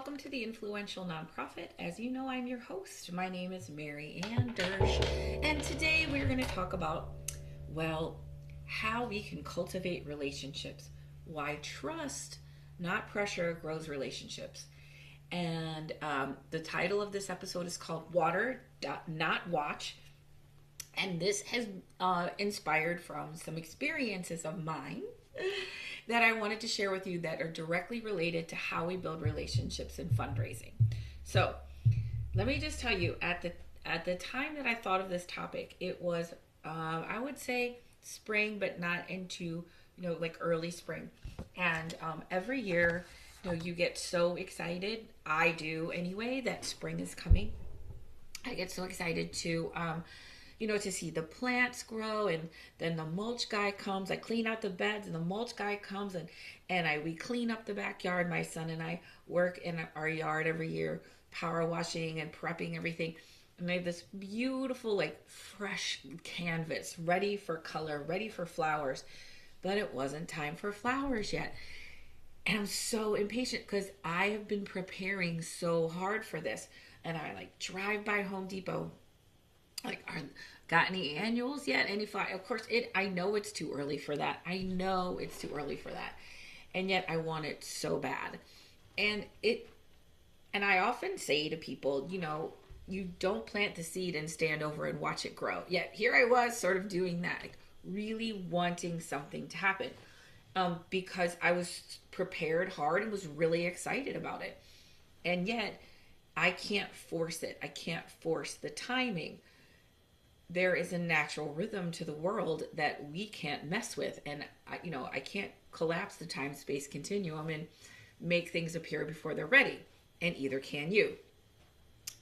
welcome to the Influential Nonprofit. As you know, I'm your host. My name is Maryanne Dersch, and today we're going to talk about, well, how we can cultivate relationships, why trust, not pressure, grows relationships. And the title of this episode is called Water, Not Watch. And this has inspired from some experiences of mine that I wanted to share with you that are directly related to how we build relationships in fundraising. So let me just tell you, at the time that I thought of this topic, it was I would say spring, but not into like early spring. And every year, you get so excited. I do anyway that spring is coming. I get so excited to see the plants grow, and then the mulch guy comes. I clean out the beds, and the mulch guy comes, and we clean up the backyard. My son and I work in our yard every year, power washing and prepping everything. And I have this beautiful, like, fresh canvas, ready for color, ready for flowers. But it wasn't time for flowers yet. And I'm so impatient because I have been preparing so hard for this. And I like drive by Home Depot, like, got any annuals yet? Any fly? Of course, I know it's too early for that. I know it's too early for that, and yet I want it so bad. And I often say to people, you don't plant the seed and stand over and watch it grow. Yet here I was, sort of doing that, like really wanting something to happen, because I was prepared hard and was really excited about it, and yet I can't force it. I can't force the timing. There is a natural rhythm to the world that we can't mess with, and I can't collapse the time space continuum and make things appear before they're ready, and either can you.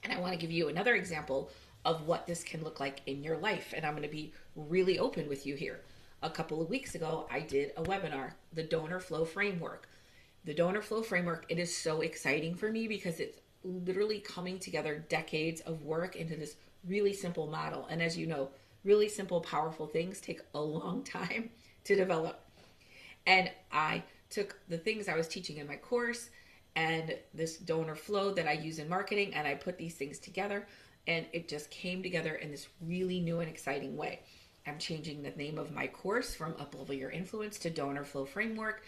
And I want to give you another example of what this can look like in your life, and I'm going to be really open with you here. A couple of weeks ago, I did a webinar, the Donor Flow Framework. The Donor Flow Framework, it is so exciting for me because it's literally coming together decades of work into this really simple model. And as you know, really simple, powerful things take a long time to develop. And I took the things I was teaching in my course and this donor flow that I use in marketing, and I put these things together, and it just came together in this really new and exciting way. I'm changing the name of my course from Uplevel Your Influence to Donor Flow Framework.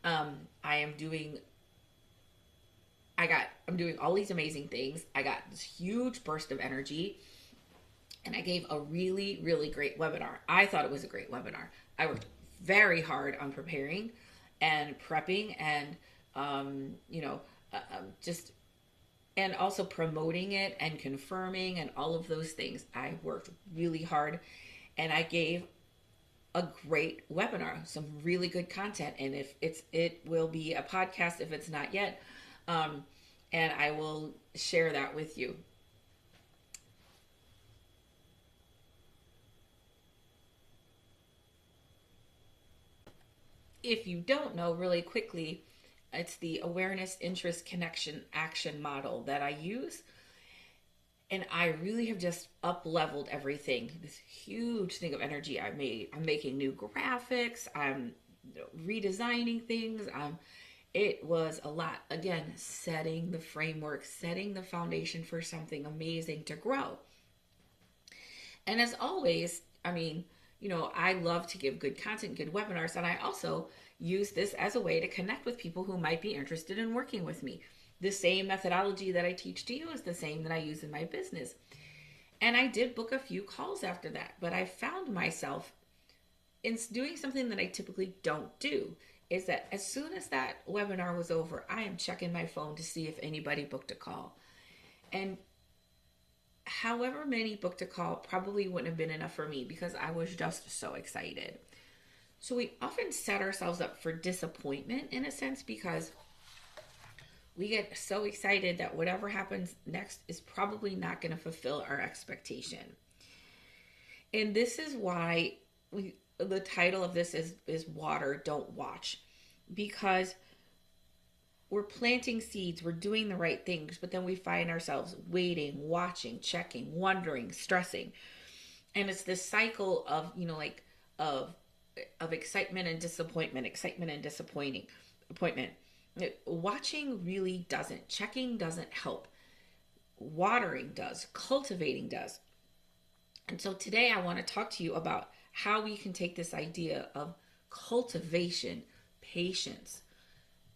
I'm doing all these amazing things. I got this huge burst of energy, and I gave a really, really great webinar. I thought it was a great webinar. I worked very hard on preparing and prepping and, just, and also promoting it and confirming and all of those things. I worked really hard, and I gave a great webinar, some really good content. And it will be a podcast if it's not yet. And I will share that with you. If you don't know, really quickly, it's the awareness, interest, connection, action model that I use. And I really have just up leveled everything. This huge thing of energy I made. I'm making new graphics. I'm redesigning things. It was a lot. Again, setting the framework, setting the foundation for something amazing to grow. And as always, I love to give good content, good webinars, and I also use this as a way to connect with people who might be interested in working with me. The same methodology that I teach to you is the same that I use in my business. And I did book a few calls after that, but I found myself in doing something that I typically don't do, is that as soon as that webinar was over, I am checking my phone to see if anybody booked a call. And however many booked a call probably wouldn't have been enough for me because I was just so excited. So we often set ourselves up for disappointment in a sense because we get so excited that whatever happens next is probably not going to fulfill our expectation. And this is why the title of this is Water, Don't Watch, because we're planting seeds, we're doing the right things, but then we find ourselves waiting, watching, checking, wondering, stressing. And it's this cycle of, of excitement and disappointment, excitement and disappointment. Watching really doesn't. Checking doesn't help. Watering does. Cultivating does. And so today I want to talk to you about how we can take this idea of cultivation, patience,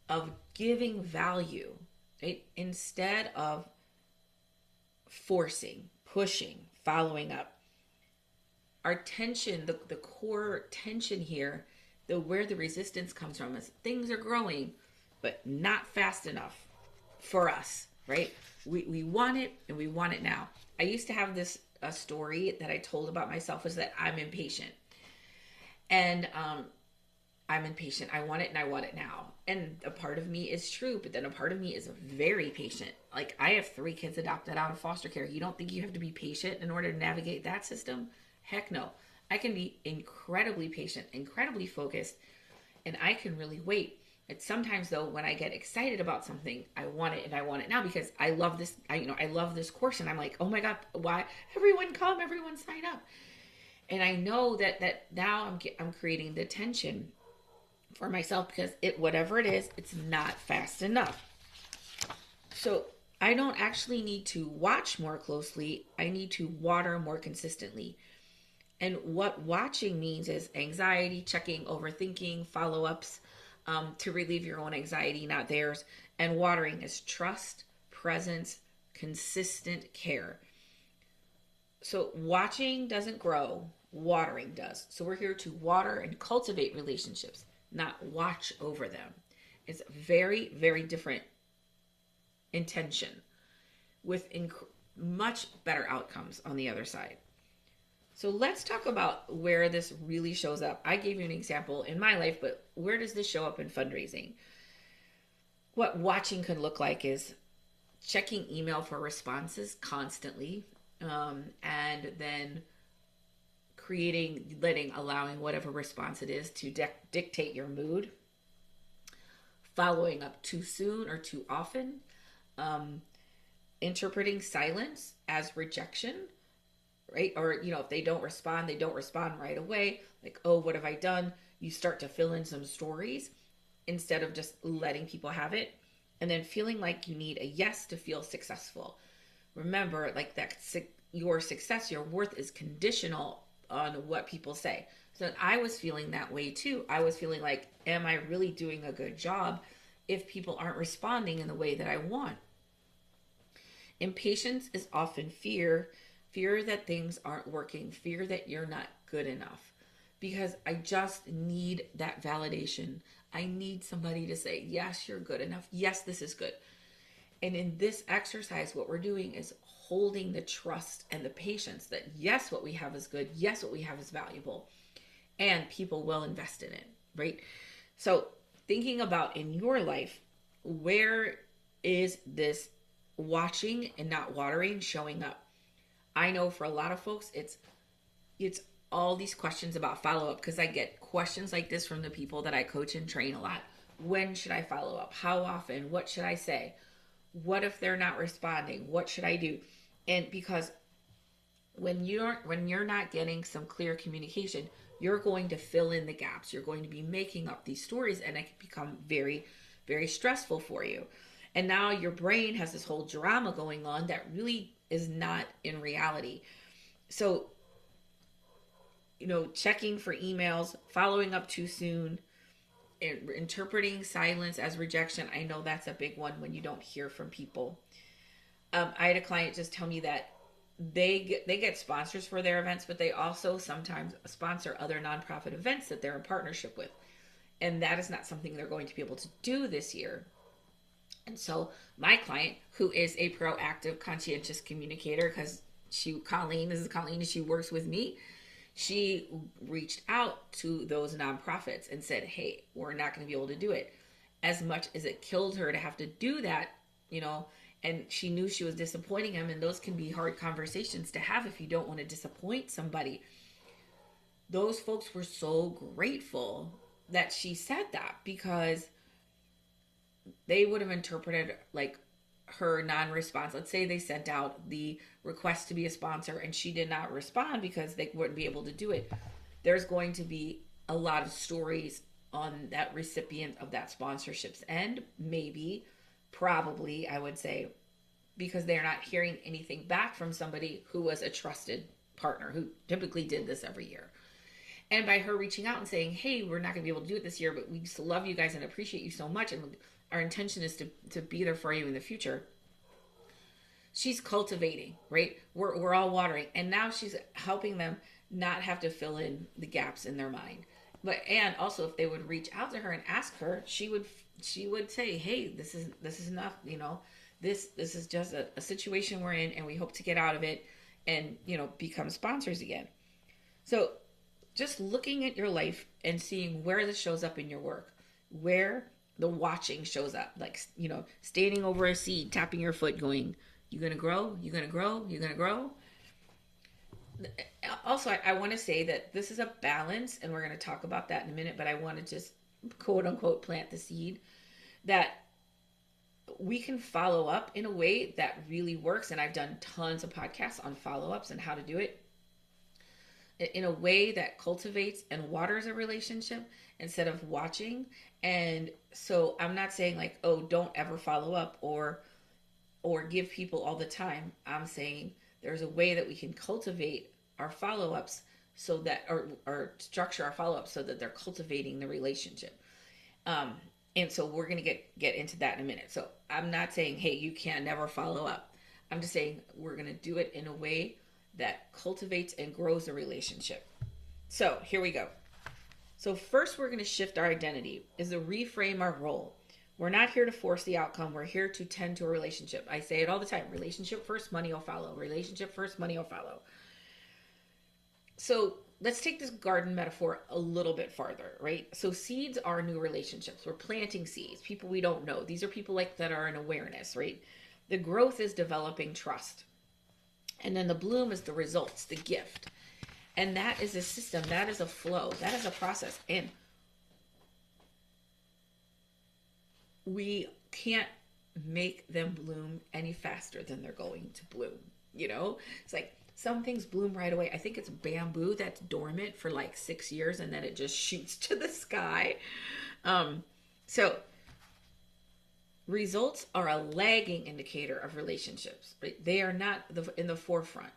of giving value, right? Instead of forcing, pushing, following up. Our tension, the core tension here, where the resistance comes from is things are growing, but not fast enough for us, right? We want it and we want it now. I used to have this a story that I told about myself was that I'm impatient. And I'm impatient. I want it and I want it now. And a part of me is true, but then a part of me is very patient. Like, I have 3 kids adopted out of foster care. You don't think you have to be patient in order to navigate that system? Heck no. I can be incredibly patient, incredibly focused, and I can really wait. It's sometimes though when I get excited about something, I want it and I want it now because I love this. I love this course, and I'm like, oh my god, why everyone come, everyone sign up. And I know that now I'm creating the tension for myself because whatever it is, it's not fast enough. So I don't actually need to watch more closely. I need to water more consistently. And what watching means is anxiety, checking, overthinking, follow-ups to relieve your own anxiety, not theirs. And watering is trust, presence, consistent care. So watching doesn't grow, watering does. So we're here to water and cultivate relationships, not watch over them. It's very, very different intention with much better outcomes on the other side. So let's talk about where this really shows up. I gave you an example in my life, but where does this show up in fundraising? What watching could look like is checking email for responses constantly, and then allowing whatever response it is to dictate your mood. Following up too soon or too often. Interpreting silence as rejection. Right? Or, if they don't respond right away. Like, oh, what have I done? You start to fill in some stories instead of just letting people have it. And then feeling like you need a yes to feel successful. Remember, like that your success, your worth is conditional on what people say. So I was feeling that way too. I was feeling like, am I really doing a good job if people aren't responding in the way that I want? Impatience is often fear that things aren't working, fear that you're not good enough, because I just need that validation. I need somebody to say, yes, you're good enough. Yes, this is good. And in this exercise, what we're doing is holding the trust and the patience that yes, what we have is good. Yes, what we have is valuable, and people will invest in it, right? So thinking about in your life, where is this watching and not watering showing up? I know for a lot of folks, it's all these questions about follow-up, because I get questions like this from the people that I coach and train a lot. When should I follow up? How often? What should I say? What if they're not responding? What should I do? And because when you're not getting some clear communication, you're going to fill in the gaps. You're going to be making up these stories, and it can become very, very stressful for you. And now your brain has this whole drama going on that really is not in reality. So, checking for emails, following up too soon, interpreting silence as rejection. I know that's a big one when you don't hear from people. I had a client just tell me that they get sponsors for their events, but they also sometimes sponsor other nonprofit events that they're in partnership with. And that is not something they're going to be able to do this year. And so my client, who is a proactive, conscientious communicator, because Colleen, and she works with me, she reached out to those nonprofits and said, hey, we're not going to be able to do it. As much as it killed her to have to do that, and she knew she was disappointing them, and those can be hard conversations to have if you don't want to disappoint somebody. Those folks were so grateful that she said that, because they would have interpreted like her non-response. Let's say they sent out the request to be a sponsor and she did not respond because they wouldn't be able to do it. There's going to be a lot of stories on that recipient of that sponsorship's end. Maybe, probably, I would say, because they're not hearing anything back from somebody who was a trusted partner who typically did this every year. And by her reaching out and saying, hey, we're not going to be able to do it this year, but we just love you guys and appreciate you so much. And our intention is to be there for you in the future. She's cultivating, right? We're all watering. And now she's helping them not have to fill in the gaps in their mind. And also if they would reach out to her and ask her, she would say, hey, this is enough, this is just a situation we're in, and we hope to get out of it and, become sponsors again. So just looking at your life and seeing where this shows up in your work, where the watching shows up, like, standing over a seed, tapping your foot, going, you're going to grow, you're going to grow, you're going to grow. Also, I want to say that this is a balance, and we're going to talk about that in a minute, but I want to just quote unquote plant the seed that we can follow up in a way that really works. And I've done tons of podcasts on follow-ups and how to do it in a way that cultivates and waters a relationship instead of watching. And so I'm not saying like, oh, don't ever follow up or give people all the time. I'm saying there's a way that we can cultivate our follow-ups so that, or structure our follow-ups so that they're cultivating the relationship. And so we're going to get into that in a minute. So I'm not saying, hey, you can't never follow up. I'm just saying we're going to do it in a way that cultivates and grows a relationship. So here we go. So first we're going to shift our identity, is to reframe our role. We're not here to force the outcome. We're here to tend to a relationship. I say it all the time. Relationship first, money will follow. Relationship first, money will follow. So let's take this garden metaphor a little bit farther, right? So seeds are new relationships. We're planting seeds, people we don't know. These are people like that are in awareness, right? The growth is developing trust. And then the bloom is the results, the gift. And that is a system, that is a flow, that is a process. And we can't make them bloom any faster than they're going to bloom, It's like some things bloom right away. I think it's bamboo that's dormant for like 6 years and then it just shoots to the sky. So results are a lagging indicator of relationships, right? They are not in the forefront.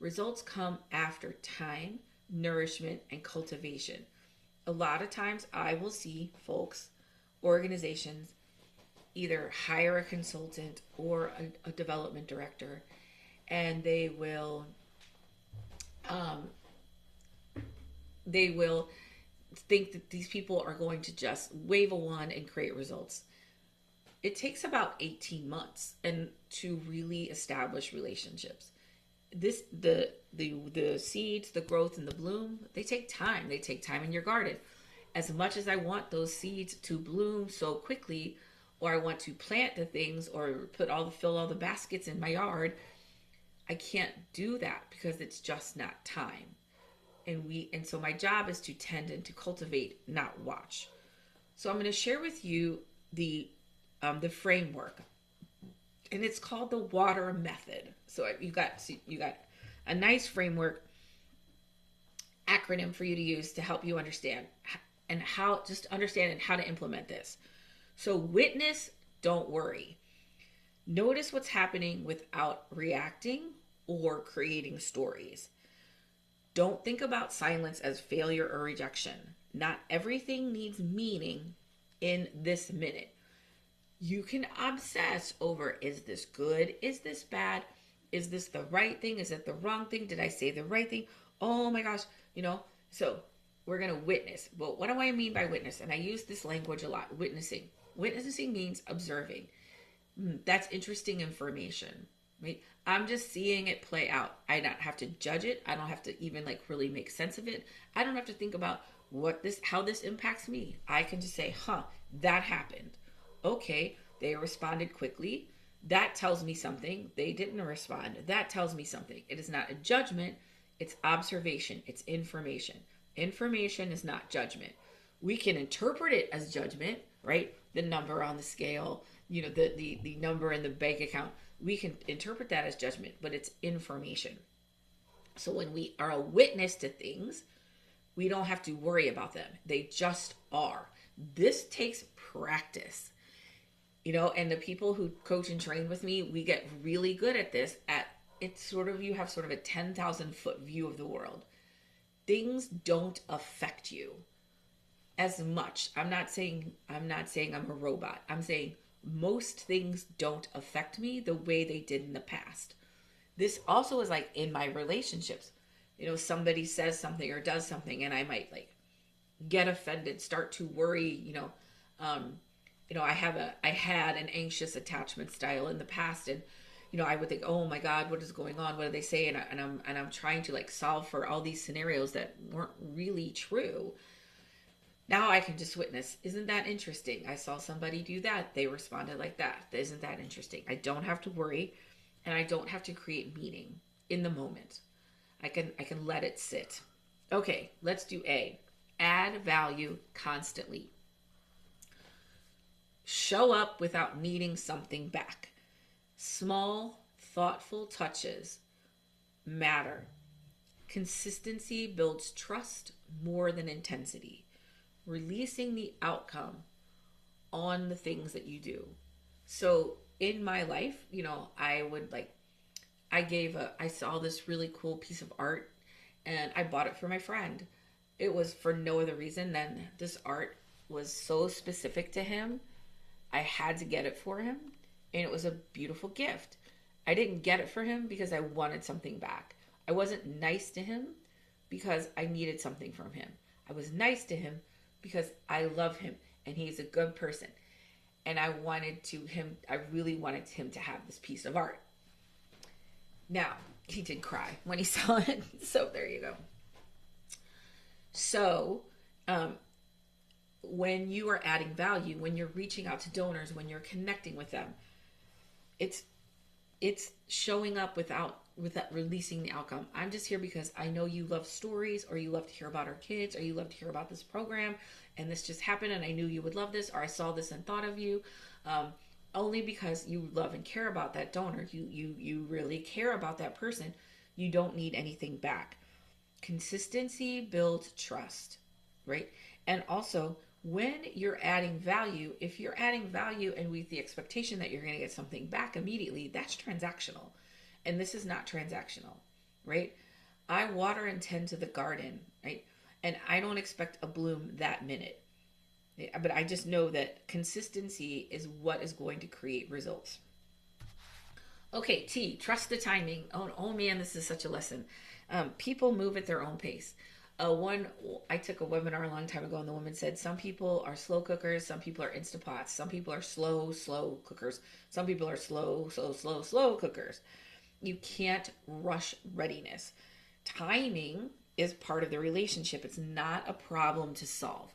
Results come after time, nourishment, and cultivation. A lot of times I will see folks, organizations, either hire a consultant or a development director, and they will think that these people are going to just wave a wand and create results. It takes about 18 months and to really establish relationships. The seeds, the growth, and the bloom, they take time. They take time in your garden. As much as I want those seeds to bloom so quickly, or I want to plant the things or fill all the baskets in my yard, I can't do that because it's just not time. And so my job is to tend and to cultivate, not watch. So I'm going to share with you the framework, and it's called the water method. So you got a nice framework acronym for you to use to help you understand and how to implement this. So witness, don't worry. Notice what's happening without reacting or creating stories. Don't think about silence as failure or rejection. Not everything needs meaning in this minute. You can obsess over, is this good? Is this bad? Is this the right thing? Is it the wrong thing? Did I say the right thing? Oh my gosh, So we're going to witness. But what do I mean by witness? And I use this language a lot, witnessing. Witnessing means observing. That's interesting information, right? I'm just seeing it play out. I don't have to judge it. I don't have to even really make sense of it. I don't have to think about how this impacts me. I can just say, that happened. Okay, they responded quickly. That tells me something. They didn't respond. That tells me something. It is not a judgment. It's observation. It's information. Information is not judgment. We can interpret it as judgment, right? The number on the scale, the number in the bank account. We can interpret that as judgment, but it's information. So when we are a witness to things, We don't have to worry about them. They just are. This takes practice. And the people who coach and train with me, we get really good at this. It's sort of, you have sort of a 10,000-foot view of the world. Things don't affect you as much. I'm not saying I'm a robot. I'm saying most things don't affect me the way they did in the past. This also is like in my relationships. Somebody says something or does something, and I might like get offended, start to worry. I had an anxious attachment style in the past, and I would think, oh my God, what is going on? What do they say? And I'm trying to like solve for all these scenarios that weren't really true. Now I can just witness. Isn't that interesting? I saw somebody do that. They responded like that. Isn't that interesting? I don't have to worry, and I don't have to create meaning in the moment. I can let it sit. Okay, let's do A. Add value constantly. Show up without needing something back. Small, thoughtful touches matter. Consistency builds trust more than intensity. Releasing the outcome on the things that you do. So in my life, I saw this really cool piece of art and I bought it for my friend. It was for no other reason than this art was so specific to him. I had to get it for him, and it was a beautiful gift. I didn't get it for him because I wanted something back. I wasn't nice to him because I needed something from him. I was nice to him because I love him and he's a good person. And I really wanted him to have this piece of art. Now, he did cry when he saw it. So there you go. So, when you are adding value, when you're reaching out to donors, when you're connecting with them, it's showing up without releasing the outcome. I'm just here because I know you love stories, or you love to hear about our kids, or you love to hear about this program, and this just happened and I knew you would love this, or I saw this and thought of you. Only because you love and care about that donor. You really care about that person. You don't need anything back. Consistency builds trust, right? And also, when you're adding value, if you're adding value and with the expectation that you're going to get something back immediately, that's transactional. And this is not transactional, right? I water and tend to the garden, right? And I don't expect a bloom that minute. But I just know that consistency is what is going to create results. Okay, T, trust the timing. Oh man, this is such a lesson. People move at their own pace. I took a webinar a long time ago, and the woman said some people are slow cookers, some people are Instapots, some people are slow cookers, some people are slow cookers. You can't rush readiness. Timing is part of the relationship. It's not a problem to solve.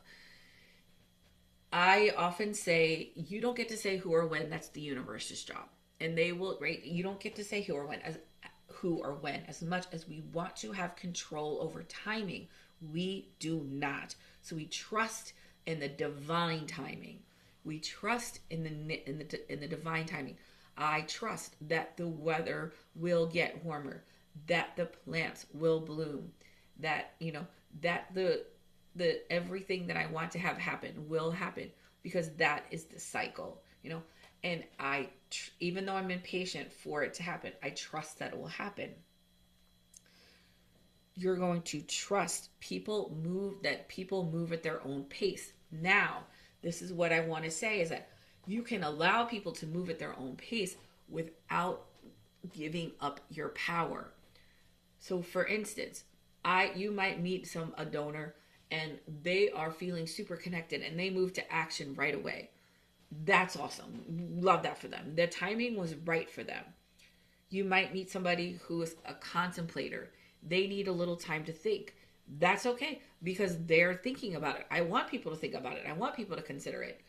I often say, you don't get to say who or when. That's the universe's job. And they will, right? You don't get to say who or when. As much as we want to have control over timing, we do not. So we trust in the divine timing. We trust in the divine timing. I trust that the weather will get warmer, that the plants will bloom, that that the everything that I want to have happen will happen, because that is the cycle, and even though I'm impatient for it to happen, I trust that it will happen. You're going to trust people move at their own pace. Now, this is what I want to say, is that you can allow people to move at their own pace without giving up your power. So for instance, you might meet a donor and they are feeling super connected and they move to action right away. That's awesome. Love that for them. Their timing was right for them. You might meet somebody who is a contemplator. They need a little time to think. That's okay, because they're thinking about it. I want people to think about it. I want people to consider it.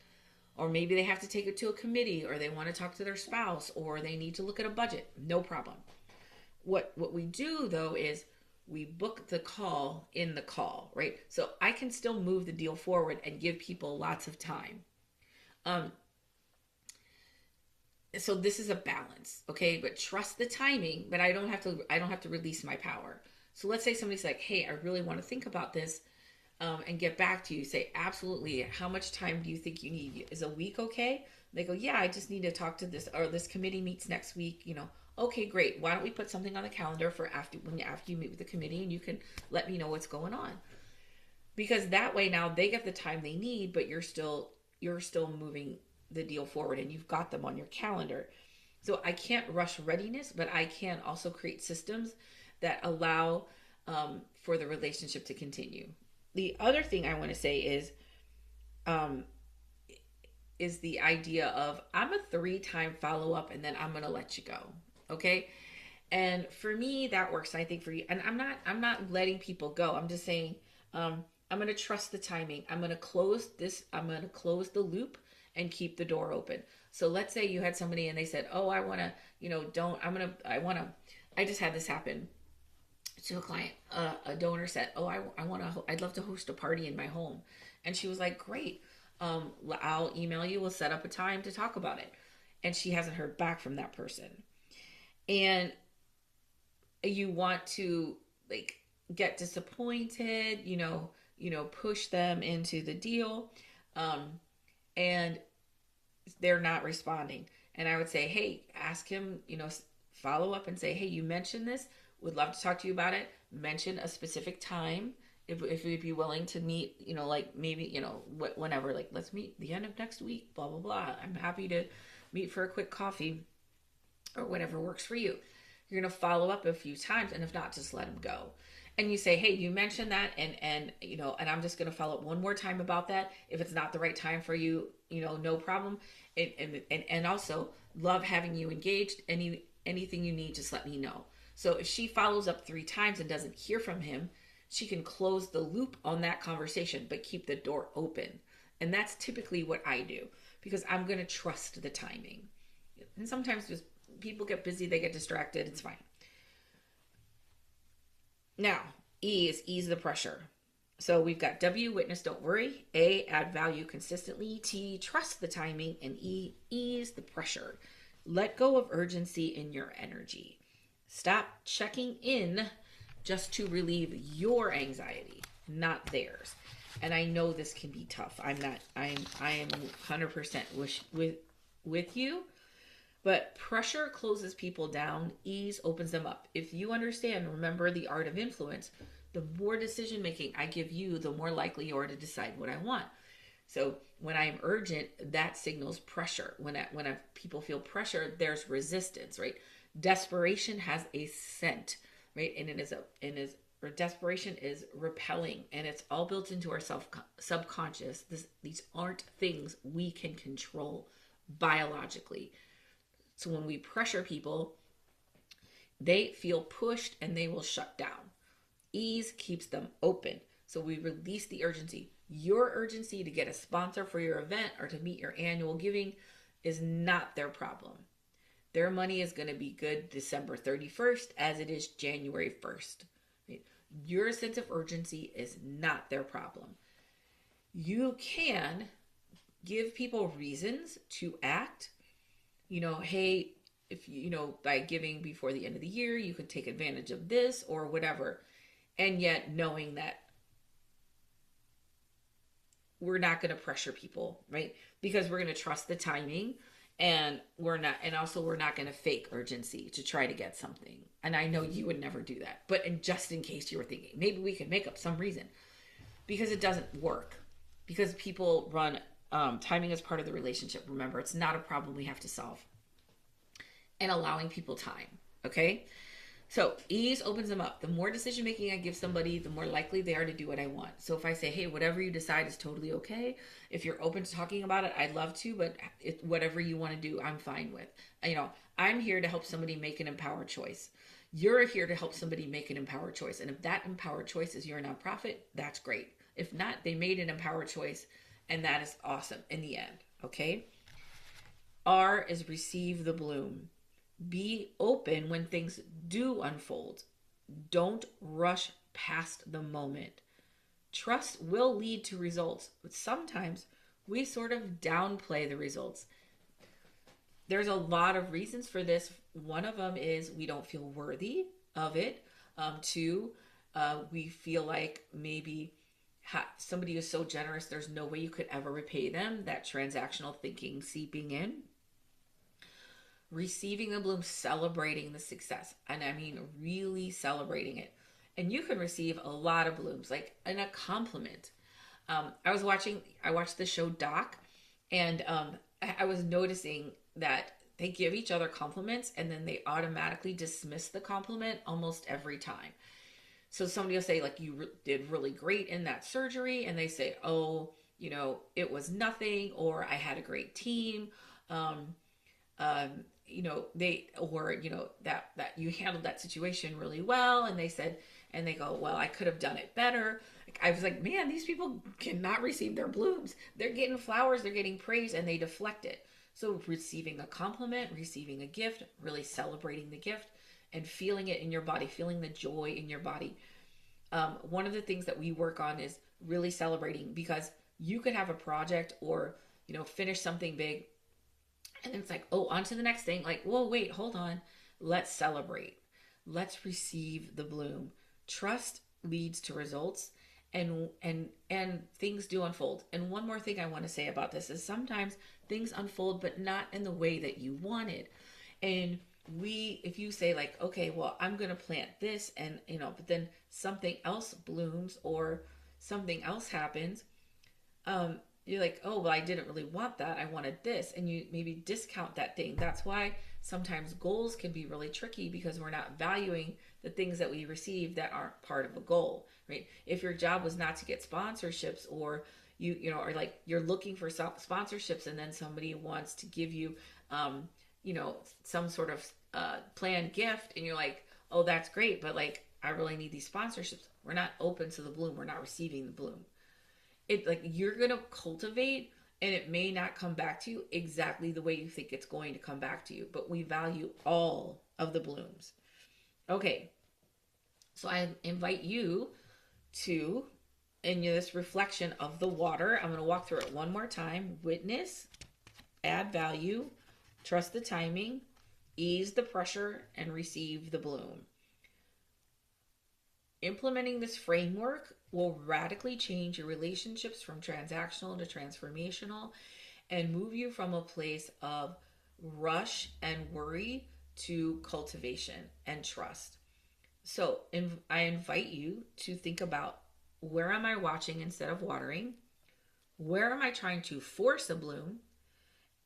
Or maybe they have to take it to a committee, or they want to talk to their spouse, or they need to look at a budget. No problem. What we do, though, is we book the call in the call, right? So I can still move the deal forward and give people lots of time. So this is a balance, okay? But trust the timing, but I don't have to release my power. So let's say somebody's like, hey, I really want to think about this. and get back to you. Say, absolutely, how much time do you think you need? Is a week okay? They go, yeah, I just need to talk to this, or this committee meets next week, Okay, great. Why don't we put something on the calendar for after you meet with the committee, and you can let me know what's going on. Because that way now they get the time they need, but you're still moving the deal forward, and you've got them on your calendar. So I can't rush readiness, but I can also create systems that allow for the relationship to continue. The other thing I want to say um, is the idea of, I'm a 3-time follow up, and then I'm going to let you go. Okay. And for me, that works. I think for you, and I'm not letting people go. I'm just saying, I'm going to trust the timing. I'm going to close the loop and keep the door open. So let's say you had somebody and they said, oh, I want to, I just had this happen to a client. A donor said, oh, I'd love to host a party in my home. And she was like, great. I'll email you. We'll set up a time to talk about it. And she hasn't heard back from that person. And you want to like get disappointed, push them into the deal. And they're not responding. And I would say, hey, ask him, follow up and say, hey, you mentioned this. Would love to talk to you about it. Mention a specific time. If you'd be willing to meet, like maybe, whenever, like let's meet the end of next week, blah, blah, blah. I'm happy to meet for a quick coffee or whatever works for you. You're going to follow up a few times. And if not, just let them go. And you say, hey, you mentioned that. And I'm just going to follow up one more time about that. If it's not the right time for you, no problem. And also love having you engaged. Anything you need, just let me know. So if she follows up 3 times and doesn't hear from him, she can close the loop on that conversation, but keep the door open. And that's typically what I do, because I'm going to trust the timing. And sometimes just people get busy, they get distracted. It's fine. Now, E is ease the pressure. So we've got W, witness, don't worry. A, add value consistently. T, trust the timing. And E, ease the pressure. Let go of urgency in your energy. Stop checking in just to relieve your anxiety, not theirs. And I know this can be tough. I am 100% with you. But pressure closes people down. Ease opens them up. If you understand, remember the art of influence, the more decision making I give you, the more likely you are to decide what I want. So when I am urgent, that signals pressure. When people feel pressure, there's resistance, right? Desperation has a scent, right? And desperation is repelling, and it's all built into our subconscious. These aren't things we can control biologically. So when we pressure people, they feel pushed and they will shut down. Ease keeps them open. So we release the urgency. Your urgency to get a sponsor for your event or to meet your annual giving is not their problem. Their money is going to be good December 31st as it is January 1st. Your sense of urgency is not their problem. You can give people reasons to act. Hey, if by giving before the end of the year, you could take advantage of this or whatever. And yet knowing that we're not going to pressure people, right? Because we're going to trust the timing, and we're not going to fake urgency to try to get something. And I know you would never do that, but just in case you were thinking, maybe we could make up some reason, because it doesn't work, because people run timing is part of the relationship. Remember, it's not a problem we have to solve. And allowing people time, okay? So ease opens them up. The more decision making I give somebody, the more likely they are to do what I want. So if I say, hey, whatever you decide is totally okay. If you're open to talking about it, I'd love to, but whatever you want to do, I'm fine with. I'm here to help somebody make an empowered choice. You're here to help somebody make an empowered choice. And if that empowered choice is your nonprofit, that's great. If not, they made an empowered choice, and that is awesome in the end, okay? R is receive the bloom. Be open when things do unfold. Don't rush past the moment. Trust will lead to results, but sometimes we sort of downplay the results. There's a lot of reasons for this. One of them is we don't feel worthy of it. Two, we feel like maybe somebody is so generous, there's no way you could ever repay them. That transactional thinking seeping in. Receiving the bloom, celebrating the success. And I mean, really celebrating it. And you can receive a lot of blooms, like in a compliment. I watched the show Doc, and I was noticing that they give each other compliments and then they automatically dismiss the compliment almost every time. So somebody will say, like, you did really great in that surgery. And they say, oh, it was nothing, or I had a great team. Um, that you handled that situation really well. And they go, well, I could have done it better. Like, I was like, man, these people cannot receive their blooms. They're getting flowers, they're getting praise, and they deflect it. So receiving a compliment, receiving a gift, really celebrating the gift and feeling it in your body, feeling the joy in your body. One of the things that we work on is really celebrating, because you could have a project or, finish something big, and it's like, oh, on to the next thing. Like, whoa, wait, hold on. Let's celebrate. Let's receive the bloom. Trust leads to results, and things do unfold. And one more thing I want to say about this is sometimes things unfold, but not in the way that you wanted. And if you say, like, okay, well, I'm going to plant this, and, but then something else blooms or something else happens, you're like, oh, well, I didn't really want that. I wanted this. And you maybe discount that thing. That's why sometimes goals can be really tricky, because we're not valuing the things that we receive that aren't part of a goal, right? If your job was not to get sponsorships, or or like you're looking for sponsorships, and then somebody wants to give you, some sort of planned gift, and you're like, oh, that's great, but like, I really need these sponsorships. We're not open to the bloom. We're not receiving the bloom. It, like, you're going to cultivate, and it may not come back to you exactly the way you think it's going to come back to you, but we value all of the blooms. Okay. So I invite you to, in this reflection of the water, I'm going to walk through it one more time. Witness, add value, trust the timing, ease the pressure, and receive the bloom. Implementing this framework will radically change your relationships from transactional to transformational, and move you from a place of rush and worry to cultivation and trust. So I invite you to think about, where am I watching instead of watering? Where am I trying to force a bloom?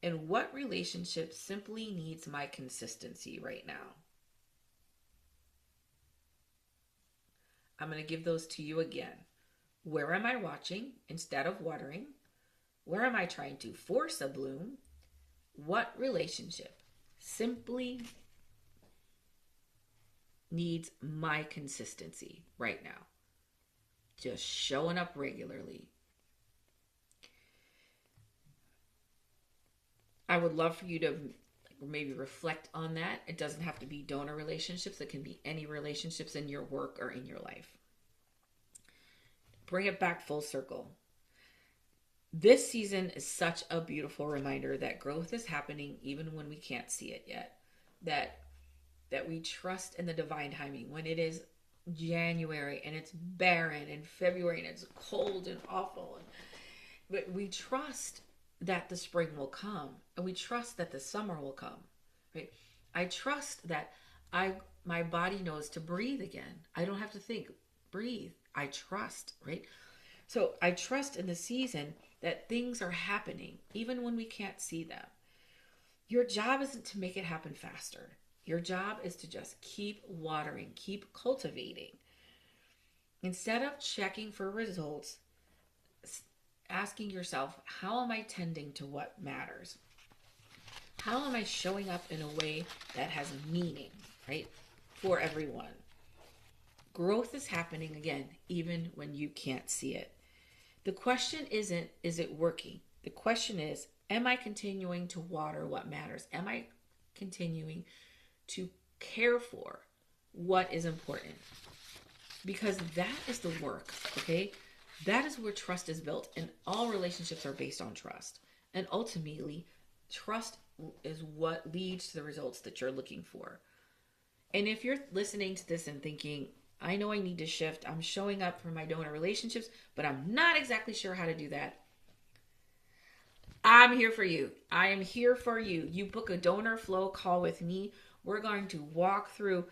And what relationship simply needs my consistency right now? I'm going to give those to you again. Where am I watching instead of watering? Where am I trying to force a bloom? What relationship simply needs my consistency right now? Just showing up regularly. I would love for you to maybe reflect on that. It doesn't have to be donor relationships. It can be any relationships in your work or in your life. Bring it back full circle. This season is such a beautiful reminder that growth is happening even when we can't see it yet. That we trust in the divine timing. When it is January and it's barren, and February and it's cold and awful, but we trust that the spring will come, and we trust that the summer will come, right? I trust that my body knows to breathe again. I don't have to think, breathe. I trust, right? So I trust in the season that things are happening even when we can't see them. Your job isn't to make it happen faster. Your job is to just keep watering, keep cultivating. Instead of checking for results, asking yourself, how am I tending to what matters? How am I showing up in a way that has meaning, right? For everyone. Growth is happening again, even when you can't see it. The question isn't, is it working? The question is, am I continuing to water what matters? Am I continuing to care for what is important? Because that is the work, okay? That is where trust is built, and all relationships are based on trust. And ultimately, trust is what leads to the results that you're looking for. And if you're listening to this and thinking, I know I need to shift. I'm showing up for my donor relationships, but I'm not exactly sure how to do that. I'm here for you. I am here for you. You book a donor flow call with me. We're going to walk through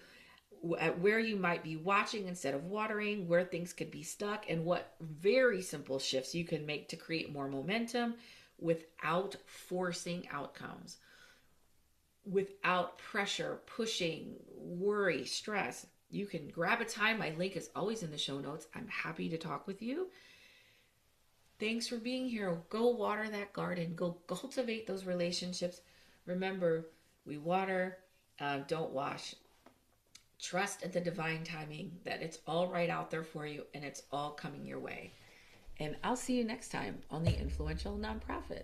where you might be watching instead of watering, where things could be stuck, and what very simple shifts you can make to create more momentum without forcing outcomes, without pressure, pushing, worry, stress. You can grab a time. My link is always in the show notes. I'm happy to talk with you. Thanks for being here. Go water that garden. Go cultivate those relationships. Remember, we water, don't wash. Trust in the divine timing that it's all right out there for you and it's all coming your way. And I'll see you next time on The Influential Nonprofit.